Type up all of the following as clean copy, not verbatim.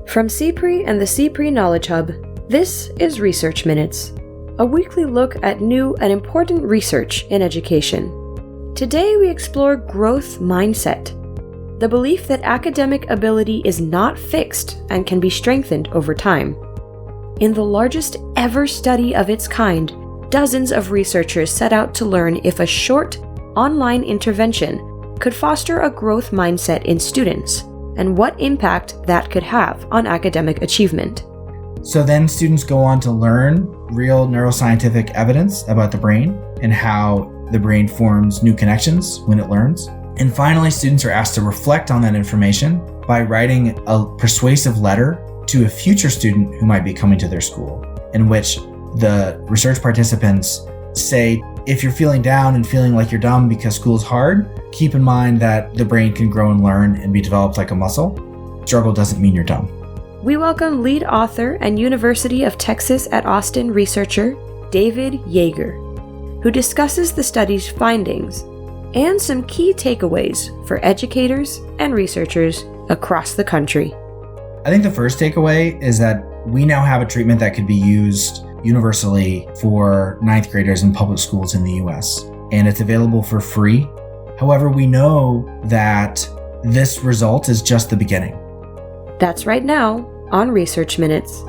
From CPRE and the CPRE Knowledge Hub, this is Research Minutes, a weekly look at new and important research in education. Today we explore growth mindset, the belief that academic ability is not fixed and can be strengthened over time. In the largest ever study of its kind, dozens of researchers set out to learn if a short, online intervention could foster a growth mindset in students, and what impact that could have on academic achievement. So then students go on to learn real neuroscientific evidence about the brain and how the brain forms new connections when it learns. And finally, students are asked to reflect on that information by writing a persuasive letter to a future student who might be coming to their school, in which the research participants say, if you're feeling down and feeling like you're dumb because school's hard, keep in mind that the brain can grow and learn and be developed like a muscle. Struggle doesn't mean you're dumb. We welcome lead author and University of Texas at Austin researcher David Yeager, who discusses the study's findings and some key takeaways for educators and researchers across the country. I think the first takeaway is that we now have a treatment that could be used universally for ninth graders in public schools in the US, and it's available for free. However, we know that this result is just the beginning. That's right now on Research Minutes.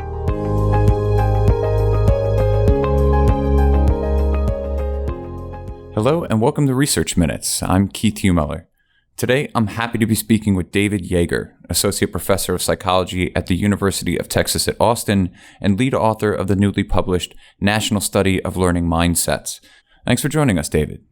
Hello and welcome to Research Minutes. I'm Keith Heumiller. Today, I'm happy to be speaking with David Yeager, Associate Professor of Psychology at the University of Texas at Austin and lead author of the newly published National Study of Learning Mindsets. Thanks for joining us, David.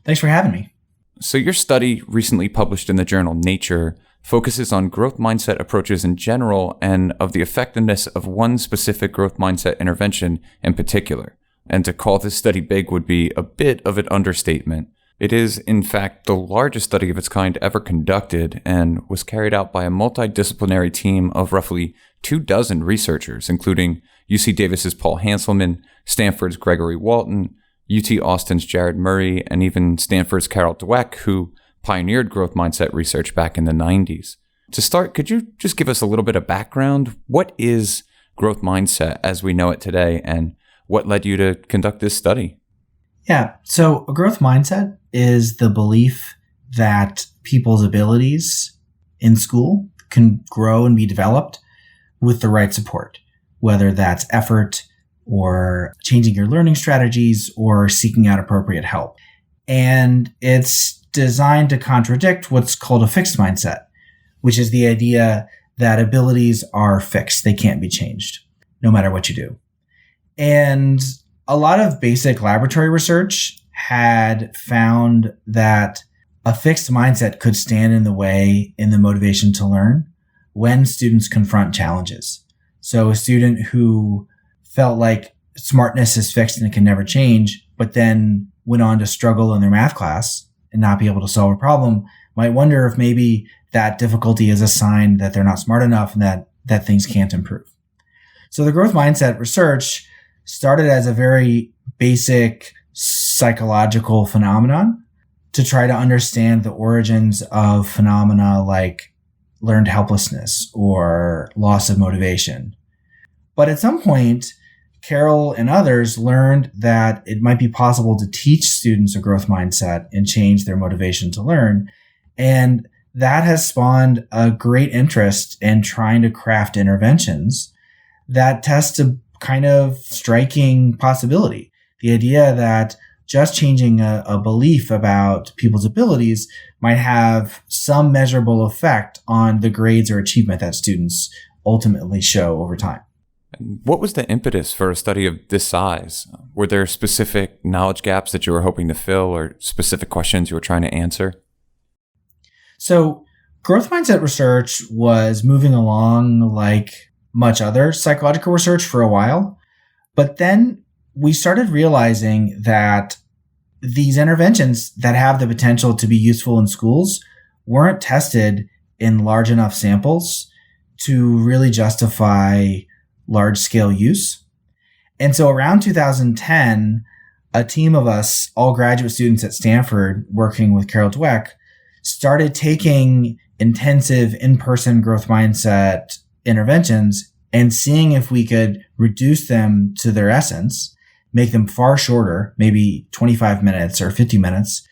Thanks for having me. So your study, recently published in the journal Nature, focuses on growth mindset approaches in general and of the effectiveness of one specific growth mindset intervention in particular. And to call this study big would be a bit of an understatement. It is, in fact, the largest study of its kind ever conducted and was carried out by a multidisciplinary team of roughly 24 researchers, including UC Davis's Paul Hanselman, Stanford's Gregory Walton, UT Austin's Jared Murray, and even Stanford's Carol Dweck, who pioneered growth mindset research back in the 90s. To start, could you just give us a little bit of background? What is growth mindset as we know it today, and what led you to conduct this study? Yeah, so a growth mindset is the belief that people's abilities in school can grow and be developed with the right support, whether that's effort or changing your learning strategies or seeking out appropriate help. And it's designed to contradict what's called a fixed mindset, which is the idea that abilities are fixed. They can't be changed, no matter what you do. And a lot of basic laboratory research had found that a fixed mindset could stand in the way in the motivation to learn when students confront challenges. So a student who felt like smartness is fixed and it can never change, but then went on to struggle in their math class and not be able to solve a problem might wonder if maybe that difficulty is a sign that they're not smart enough and that things can't improve. So the growth mindset research started as a very basic psychological phenomenon to try to understand the origins of phenomena like learned helplessness or loss of motivation. But at some point, Carol and others learned that it might be possible to teach students a growth mindset and change their motivation to learn. And that has spawned a great interest in trying to craft interventions that test a kind of striking possibility. The idea that just changing a belief about people's abilities might have some measurable effect on the grades or achievement that students ultimately show over time. What was the impetus for a study of this size? Were there specific knowledge gaps that you were hoping to fill or specific questions you were trying to answer? So growth mindset research was moving along like much other psychological research for a while. But then we started realizing that these interventions that have the potential to be useful in schools weren't tested in large enough samples to really justify large-scale use. And so around 2010, a team of us, all graduate students at Stanford, working with Carol Dweck, started taking intensive in-person growth mindset interventions and seeing if we could reduce them to their essence, make them far shorter, maybe 25 minutes or 50 minutes,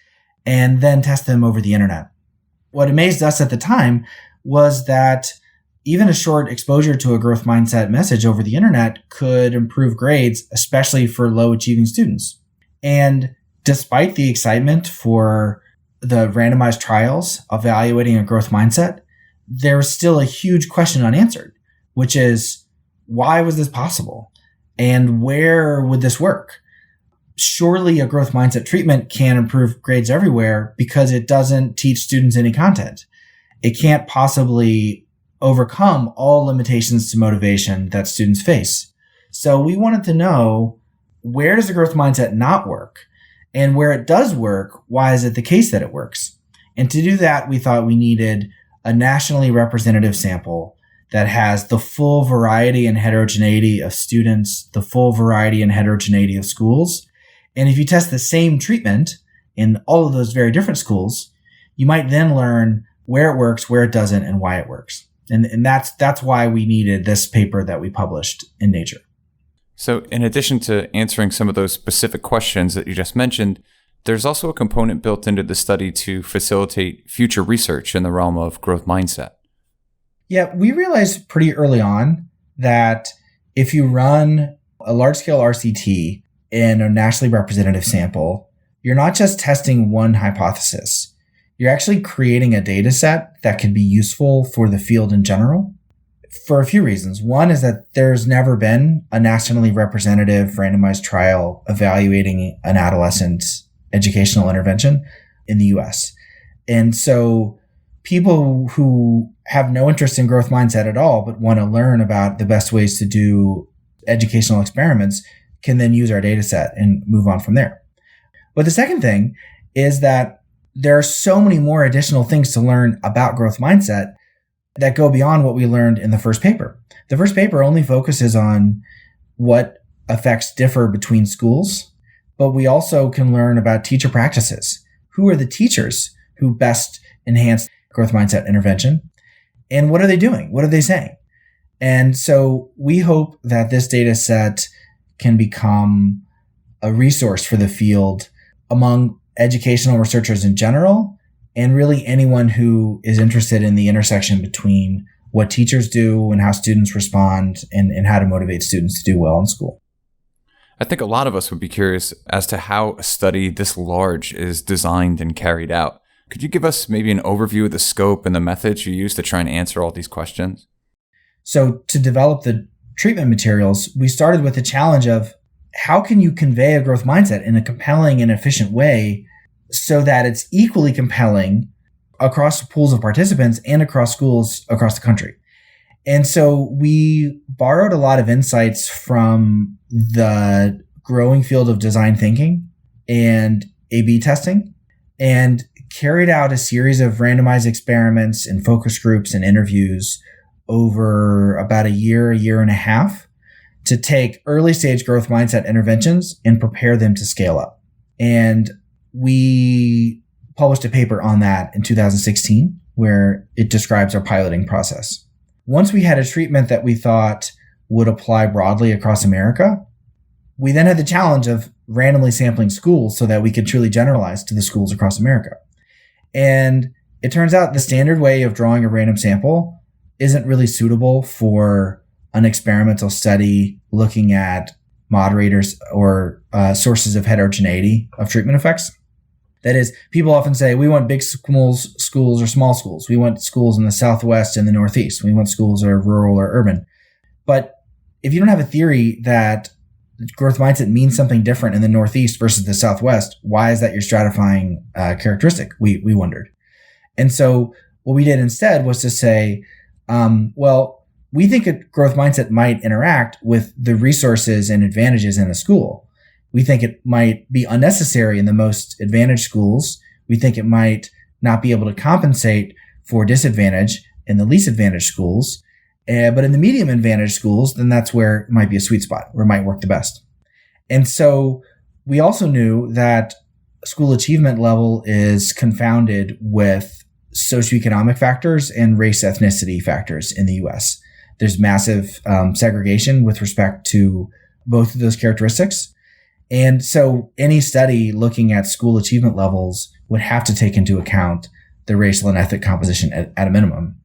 and then test them over the internet. What amazed us at the time was that even a short exposure to a growth mindset message over the internet could improve grades, especially for low achieving students. And despite the excitement for the randomized trials evaluating a growth mindset, there's still a huge question unanswered, which is, why was this possible? And where would this work? Surely a growth mindset treatment can improve grades everywhere because it doesn't teach students any content. It can't possibly overcome all limitations to motivation that students face. So we wanted to know, where does the growth mindset not work? And where it does work, why is it the case that it works? And to do that, we thought we needed a nationally representative sample that has the full variety and heterogeneity of students, the full variety and heterogeneity of schools. And if you test the same treatment in all of those very different schools, you might then learn where it works, where it doesn't, and why it works. And that's why we needed this paper that we published in Nature. So in addition to answering some of those specific questions that you just mentioned, there's also a component built into the study to facilitate future research in the realm of growth mindset. Yeah, we realized pretty early on that if you run a large-scale RCT in a nationally representative sample, you're not just testing one hypothesis. You're actually creating a data set that could be useful for the field in general for a few reasons. One is that there's never been a nationally representative randomized trial evaluating an adolescent educational intervention in the US. And so people who have no interest in growth mindset at all, but want to learn about the best ways to do educational experiments, can then use our data set and move on from there. But the second thing is that there are so many more additional things to learn about growth mindset that go beyond what we learned in the first paper. The first paper only focuses on what effects differ between schools, but we also can learn about teacher practices. Who are the teachers who best enhance growth mindset intervention? And what are they doing? What are they saying? And so we hope that this data set can become a resource for the field among educational researchers in general, and really anyone who is interested in the intersection between what teachers do and how students respond and how to motivate students to do well in school. I think a lot of us would be curious as to how a study this large is designed and carried out. Could you give us maybe an overview of the scope and the methods you use to try and answer all these questions? So to develop the treatment materials, we started with the challenge of how can you convey a growth mindset in a compelling and efficient way so that it's equally compelling across pools of participants and across schools across the country. And so we borrowed a lot of insights from the growing field of design thinking and A/B testing, and carried out a series of randomized experiments and focus groups and interviews over about a year and a half to take early stage growth mindset interventions and prepare them to scale up. And we published a paper on that in 2016 where it describes our piloting process. Once we had a treatment that we thought would apply broadly across America, we then had the challenge of randomly sampling schools so that we could truly generalize to the schools across America. And it turns out the standard way of drawing a random sample isn't really suitable for an experimental study looking at moderators or sources of heterogeneity of treatment effects. That is, people often say, we want big schools or small schools. We want schools in the Southwest and the Northeast. We want schools that are rural or urban. But if you don't have a theory that growth mindset means something different in the Northeast versus the Southwest, why is that your stratifying characteristic? We wondered. And so what we did instead was to say, we think a growth mindset might interact with the resources and advantages in a school. We think it might be unnecessary in the most advantaged schools. We think it might not be able to compensate for disadvantage in the least advantaged schools. But in the medium advantaged schools, then that's where it might be a sweet spot, where it might work the best. And so we also knew that school achievement level is confounded with socioeconomic factors and race ethnicity factors in the US. There's massive segregation with respect to both of those characteristics. And so any study looking at school achievement levels would have to take into account the racial and ethnic composition at a minimum.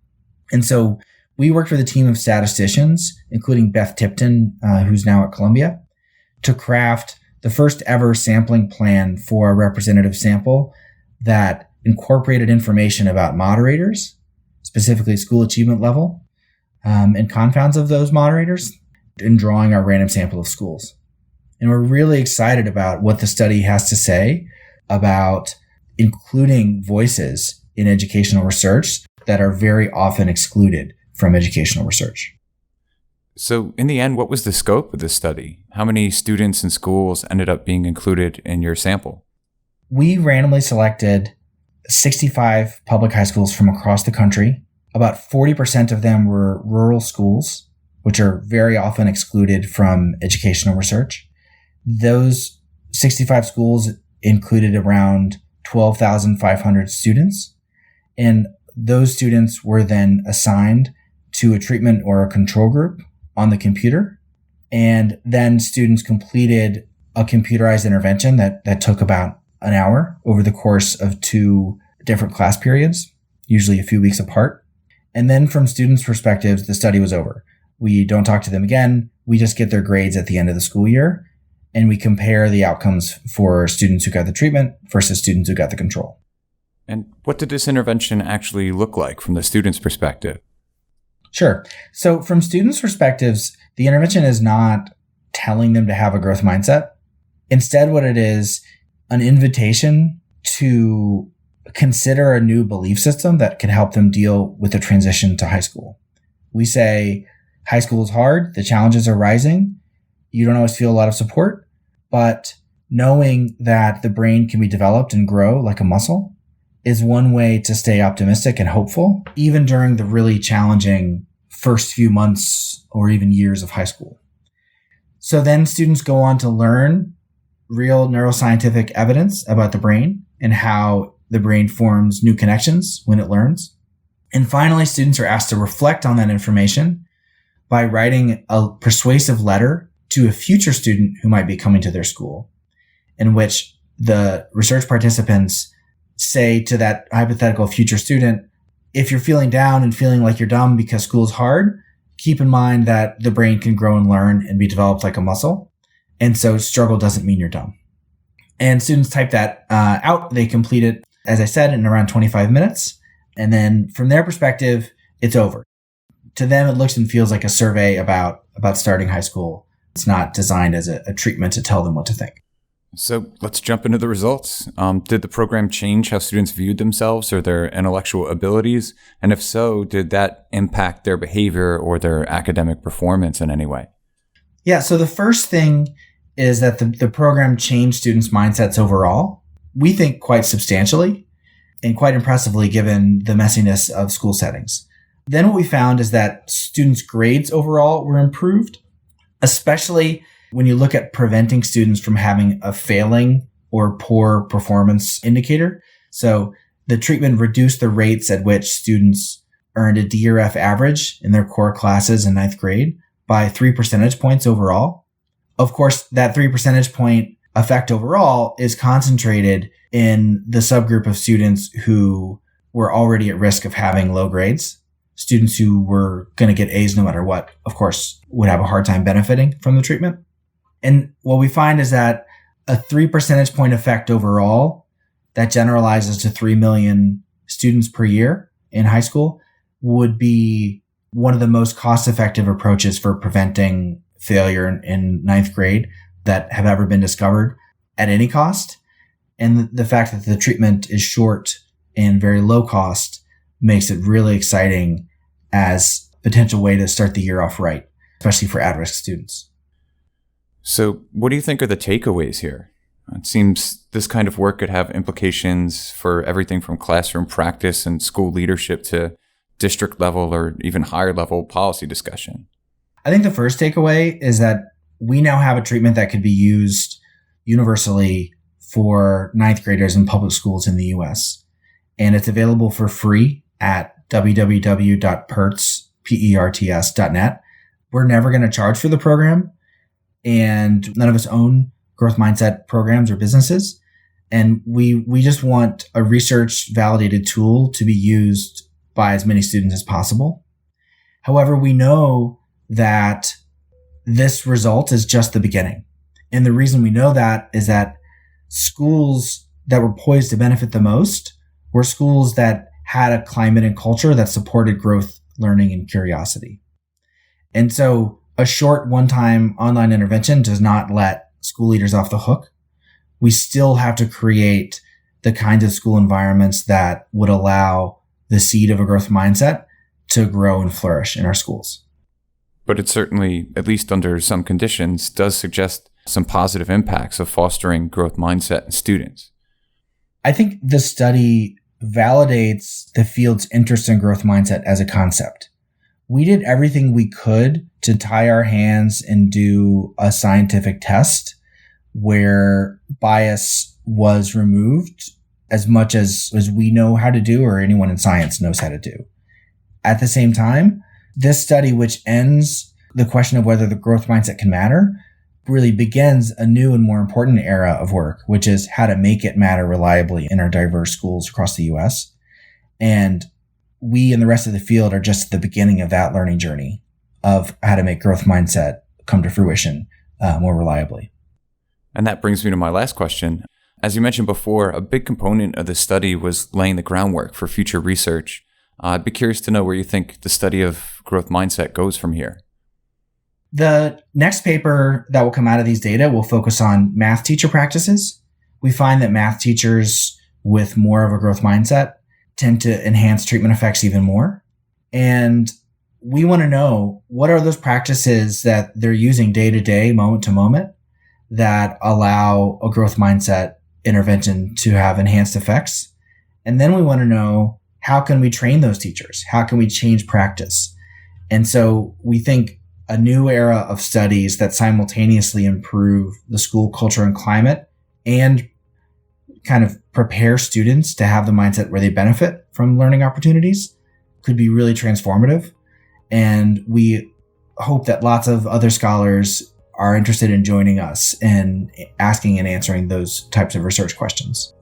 And so we worked with a team of statisticians, including Beth Tipton, who's now at Columbia, to craft the first ever sampling plan for a representative sample that incorporated information about moderators, specifically school achievement level, and confounds of those moderators, in drawing our random sample of schools. And we're really excited about what the study has to say about including voices in educational research that are very often excluded from educational research. So in the end, what was the scope of this study? How many students and schools ended up being included in your sample? We randomly selected 65 public high schools from across the country. About 40% of them were rural schools, which are very often excluded from educational research. Those 65 schools included around 12,500 students, and those students were then assigned to a treatment or a control group on the computer. And then students completed a computerized intervention that took about an hour over the course of 2 different class periods, usually a few weeks apart. And then from students' perspectives, the study was over. We don't talk to them again. We just get their grades at the end of the school year, and we compare the outcomes for students who got the treatment versus students who got the control. And what did this intervention actually look like from the students' perspective? Sure. So from students' perspectives, the intervention is not telling them to have a growth mindset. Instead, what it is, an invitation to consider a new belief system that can help them deal with the transition to high school. We say, high school is hard, the challenges are rising, you don't always feel a lot of support, but knowing that the brain can be developed and grow like a muscle is one way to stay optimistic and hopeful, even during the really challenging first few months or even years of high school. So then students go on to learn real neuroscientific evidence about the brain and how the brain forms new connections when it learns. And finally, students are asked to reflect on that information by writing a persuasive letter to a future student who might be coming to their school, in which the research participants say to that hypothetical future student, if you're feeling down and feeling like you're dumb because school's hard, keep in mind that the brain can grow and learn and be developed like a muscle. And so struggle doesn't mean you're dumb. And students type that out. They complete it, as I said, in around 25 minutes. And then from their perspective, it's over. To them, it looks and feels like a survey about starting high school. It's not designed as a treatment to tell them what to think. So let's jump into the results. Did the program change how students viewed themselves or their intellectual abilities? And if so, did that impact their behavior or their academic performance in any way? Yeah, so the first thing is that the program changed students' mindsets overall. We think quite substantially and quite impressively given the messiness of school settings. Then what we found is that students' grades overall were improved, especially when you look at preventing students from having a failing or poor performance indicator. So the treatment reduced the rates at which students earned a D or F average in their core classes in 9th grade by 3 percentage points overall. Of course, that 3 percentage point effect overall is concentrated in the subgroup of students who were already at risk of having low grades. Students who were going to get A's no matter what, of course, would have a hard time benefiting from the treatment. And what we find is that a 3 percentage point effect overall that generalizes to 3 million students per year in high school would be one of the most cost-effective approaches for preventing failure in 9th grade that have ever been discovered at any cost. And the fact that the treatment is short and very low cost makes it really exciting as a potential way to start the year off right, especially for at-risk students. So what do you think are the takeaways here? It seems this kind of work could have implications for everything from classroom practice and school leadership to district level or even higher level policy discussion. I think the first takeaway is that we now have a treatment that could be used universally for 9th graders in public schools in the US. And it's available for free at www.perts, perts.net. We're never going to charge for the program, and none of us own growth mindset programs or businesses. And we just want a research validated tool to be used by as many students as possible. However, we know that this result is just the beginning. And the reason we know that is that schools that were poised to benefit the most were schools that had a climate and culture that supported growth, learning, and curiosity. And so a short one-time online intervention does not let school leaders off the hook. We still have to create the kinds of school environments that would allow the seed of a growth mindset to grow and flourish in our schools. But it certainly, at least under some conditions, does suggest some positive impacts of fostering growth mindset in students. I think the study validates the field's interest in growth mindset as a concept. We did everything we could to tie our hands and do a scientific test where bias was removed as much as we know how to do or anyone in science knows how to do. At the same time, this study, which ends the question of whether the growth mindset can matter, really begins a new and more important era of work, which is how to make it matter reliably in our diverse schools across the U.S. And we and the rest of the field are just at the beginning of that learning journey of how to make growth mindset come to fruition more reliably. And that brings me to my last question. As you mentioned before, a big component of the study was laying the groundwork for future research. I'd be curious to know where you think the study of growth mindset goes from here. The next paper that will come out of these data will focus on math teacher practices. We find that math teachers with more of a growth mindset tend to enhance treatment effects even more. And we want to know, what are those practices that they're using day to day, moment to moment, that allow a growth mindset intervention to have enhanced effects? And then we want to know, how can we train those teachers? How can we change practice? And so we think a new era of studies that simultaneously improve the school culture and climate and kind of prepare students to have the mindset where they benefit from learning opportunities could be really transformative. And we hope that lots of other scholars are interested in joining us in asking and answering those types of research questions.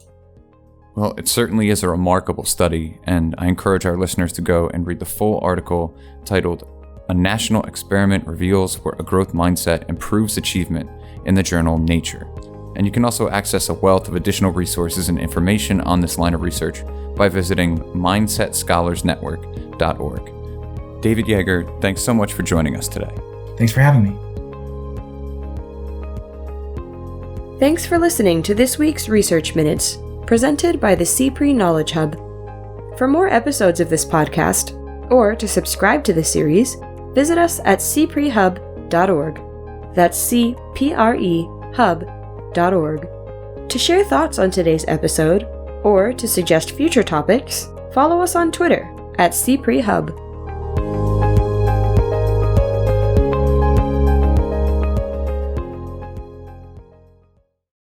Well, it certainly is a remarkable study, and I encourage our listeners to go and read the full article titled "A National Experiment Reveals Where a Growth Mindset Improves Achievement" in the journal Nature. And you can also access a wealth of additional resources and information on this line of research by visiting mindsetsscholarsnetwork.org. David Yeager, thanks so much for joining us today. Thanks for having me. Thanks for listening to this week's Research Minutes, presented by the CPRE Knowledge Hub. For more episodes of this podcast, or to subscribe to the series, visit us at cprehub.org. That's cprehub.org. To share thoughts on today's episode, or to suggest future topics, follow us on Twitter at CPREHub.